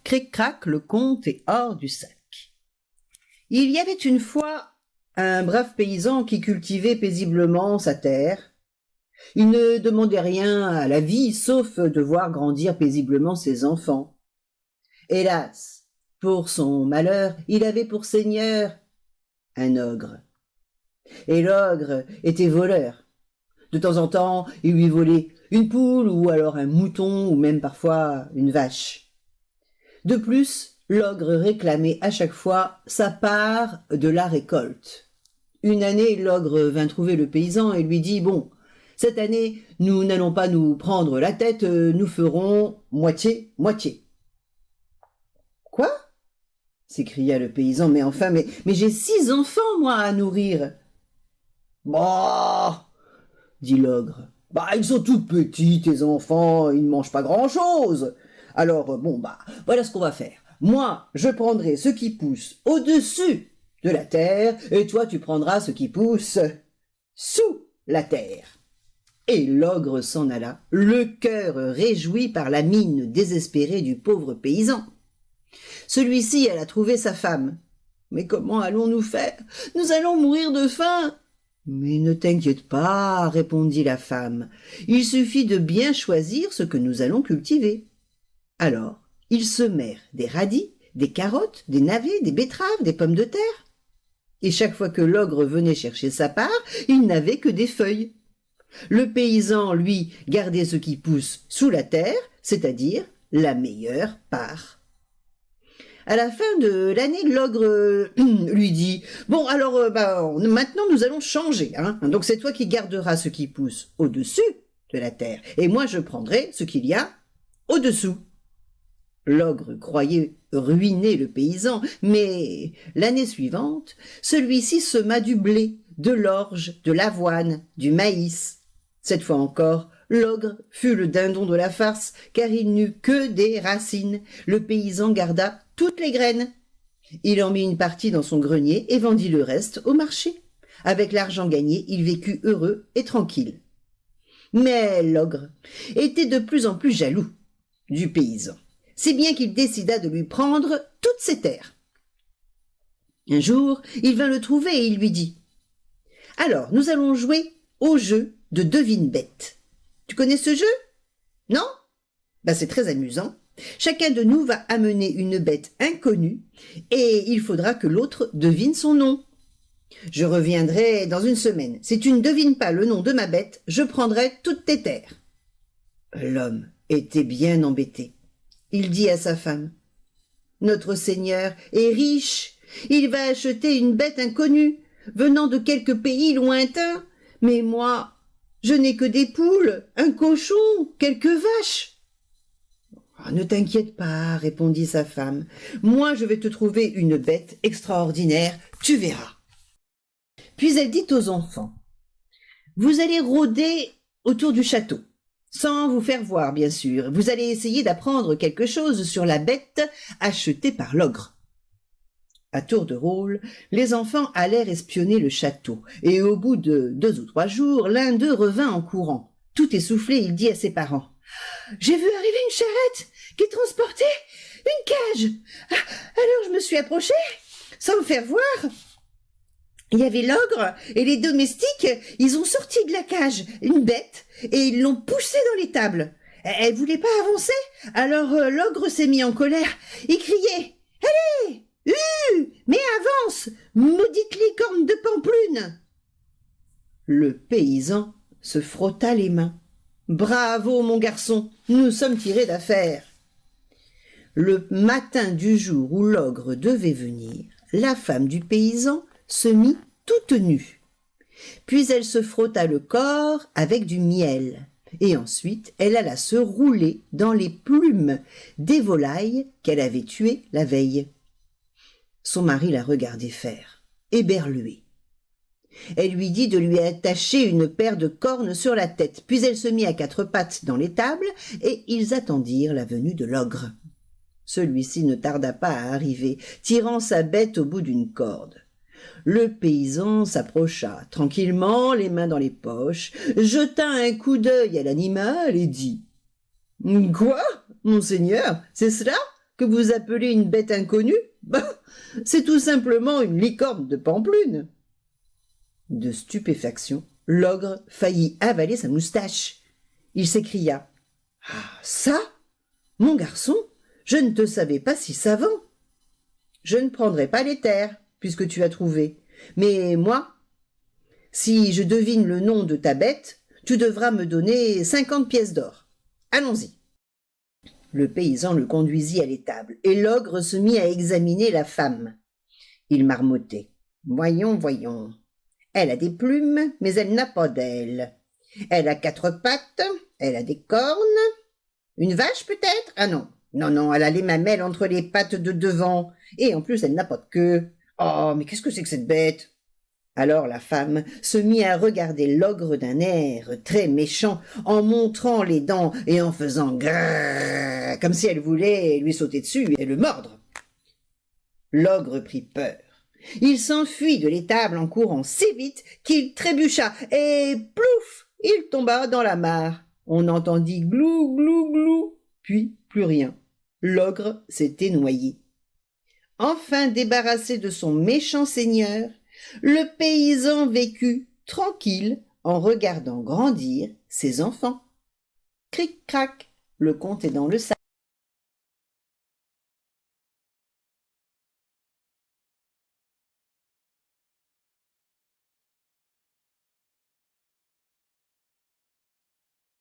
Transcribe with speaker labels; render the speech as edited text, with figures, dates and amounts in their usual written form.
Speaker 1: Cric-crac, le conte est hors du sac. Il y avait une fois un brave paysan qui cultivait paisiblement sa terre. Il ne demandait rien à la vie, sauf de voir grandir paisiblement ses enfants. Hélas, pour son malheur, il avait pour seigneur un ogre. Et l'ogre était voleur. De temps en temps, il lui volait une poule ou alors un mouton ou même parfois une vache. De plus, l'ogre réclamait à chaque fois sa part de la récolte. Une année, l'ogre vint trouver le paysan et lui dit « Bon, cette année, nous n'allons pas nous prendre la tête, nous ferons moitié-moitié. » « Quoi ?» s'écria le paysan. « Mais enfin, mais j'ai 6 enfants, moi, à nourrir. »« Bah !» dit l'ogre. « Bah, ils sont tout petits, tes enfants, ils ne mangent pas grand-chose. Alors, bon, bah, voilà ce qu'on va faire. Moi, je prendrai ce qui pousse au-dessus de la terre, et toi, tu prendras ce qui pousse sous la terre. » Et l'ogre s'en alla, le cœur réjoui par la mine désespérée du pauvre paysan. Celui-ci alla trouver sa femme. « Mais comment allons-nous faire? Nous allons mourir de faim. » « Mais ne t'inquiète pas, répondit la femme, il suffit de bien choisir ce que nous allons cultiver. Alors, ils semèrent des radis, des carottes, des navets, des betteraves, des pommes de terre. Et chaque fois que l'ogre venait chercher sa part, il n'avait que des feuilles. Le paysan, lui, gardait ce qui pousse sous la terre, c'est-à-dire la meilleure part. À la fin de l'année, l'ogre lui dit « Bon, alors, maintenant, nous allons changer. Hein. Donc, c'est toi qui garderas ce qui pousse au-dessus de la terre, et moi, je prendrai ce qu'il y a au-dessous. » L'ogre croyait ruiner le paysan, mais l'année suivante, celui-ci sema du blé, de l'orge, de l'avoine, du maïs. Cette fois encore, l'ogre fut le dindon de la farce, car il n'eut que des racines. Le paysan garda toutes les graines. Il en mit une partie dans son grenier et vendit le reste au marché. Avec l'argent gagné, il vécut heureux et tranquille. Mais l'ogre était de plus en plus jaloux du paysan, si bien qu'il décida de lui prendre toutes ses terres. Un jour, il vint le trouver et il lui dit « Alors, nous allons jouer au jeu de devine-bête. Tu connais ce jeu? Non? C'est très amusant. Chacun de nous va amener une bête inconnue et il faudra que l'autre devine son nom. Je reviendrai dans une semaine. Si tu ne devines pas le nom de ma bête, je prendrai toutes tes terres. » L'homme était bien embêté. Il dit à sa femme « Notre Seigneur est riche. Il va acheter une bête inconnue, venant de quelque pays lointain. Mais moi, je n'ai que des poules, un cochon, quelques vaches. » « Ne t'inquiète pas, répondit sa femme. Moi, je vais te trouver une bête extraordinaire, tu verras. Puis elle dit aux enfants, vous allez rôder autour du château, sans vous faire voir, bien sûr. Vous allez essayer d'apprendre quelque chose sur la bête achetée par l'ogre. À tour de rôle, les enfants allèrent espionner le château, et au bout de 2 ou 3 jours, l'un d'eux revint en courant. Tout essoufflé, il dit à ses parents, j'ai vu arriver une charrette qui transportait une cage. Alors je me suis approchée, sans me faire voir. Il y avait l'ogre et les domestiques, ils ont sorti de la cage une bête et ils l'ont poussée dans les tables. Elle voulait pas avancer, alors l'ogre s'est mis en colère. Il criait « Allez, mais avance, maudite licorne de Pamplune !» Le paysan se frotta les mains. « Bravo, mon garçon, nous sommes tirés d'affaire. » Le matin du jour où l'ogre devait venir, la femme du paysan se mit toute nue. Puis elle se frotta le corps avec du miel, et ensuite elle alla se rouler dans les plumes des volailles qu'elle avait tuées la veille. Son mari la regardait faire, éberlué. Elle lui dit de lui attacher une paire de cornes sur la tête, puis elle se mit à 4 pattes dans l'étable, et ils attendirent la venue de l'ogre. Celui-ci ne tarda pas à arriver, tirant sa bête au bout d'une corde. Le paysan s'approcha tranquillement, les mains dans les poches, jeta un coup d'œil à l'animal et dit « Quoi, monseigneur, c'est cela? que vous appelez une bête inconnue? Bah, c'est tout simplement une licorne de Pamplune. » De stupéfaction, l'ogre faillit avaler sa moustache. Il s'écria: « Ah, ça? Mon garçon, je ne te savais pas si savant. Je ne prendrai pas les terres, puisque tu as trouvé. Mais moi, si je devine le nom de ta bête, tu devras me donner 50 pièces d'or. Allons-y. » Le paysan le conduisit à l'étable, et l'ogre se mit à examiner la femme. Il marmottait: « Voyons, voyons. Elle a des plumes, mais elle n'a pas d'ailes. Elle a 4 pattes, elle a des cornes. Une vache peut-être? Ah non, non, non, elle a les mamelles entre les pattes de devant, et en plus elle n'a pas de queue. Oh, mais qu'est-ce que c'est que cette bête? » Alors la femme se mit à regarder l'ogre d'un air très méchant, en montrant les dents et en faisant grrrr, comme si elle voulait lui sauter dessus et le mordre. L'ogre prit peur. Il s'enfuit de l'étable en courant si vite qu'il trébucha et plouf, il tomba dans la mare. On entendit glou, glou, glou, puis plus rien. L'ogre s'était noyé. Enfin débarrassé de son méchant seigneur, le paysan vécut tranquille en regardant grandir ses enfants. Cric-crac, le compte est dans le sac.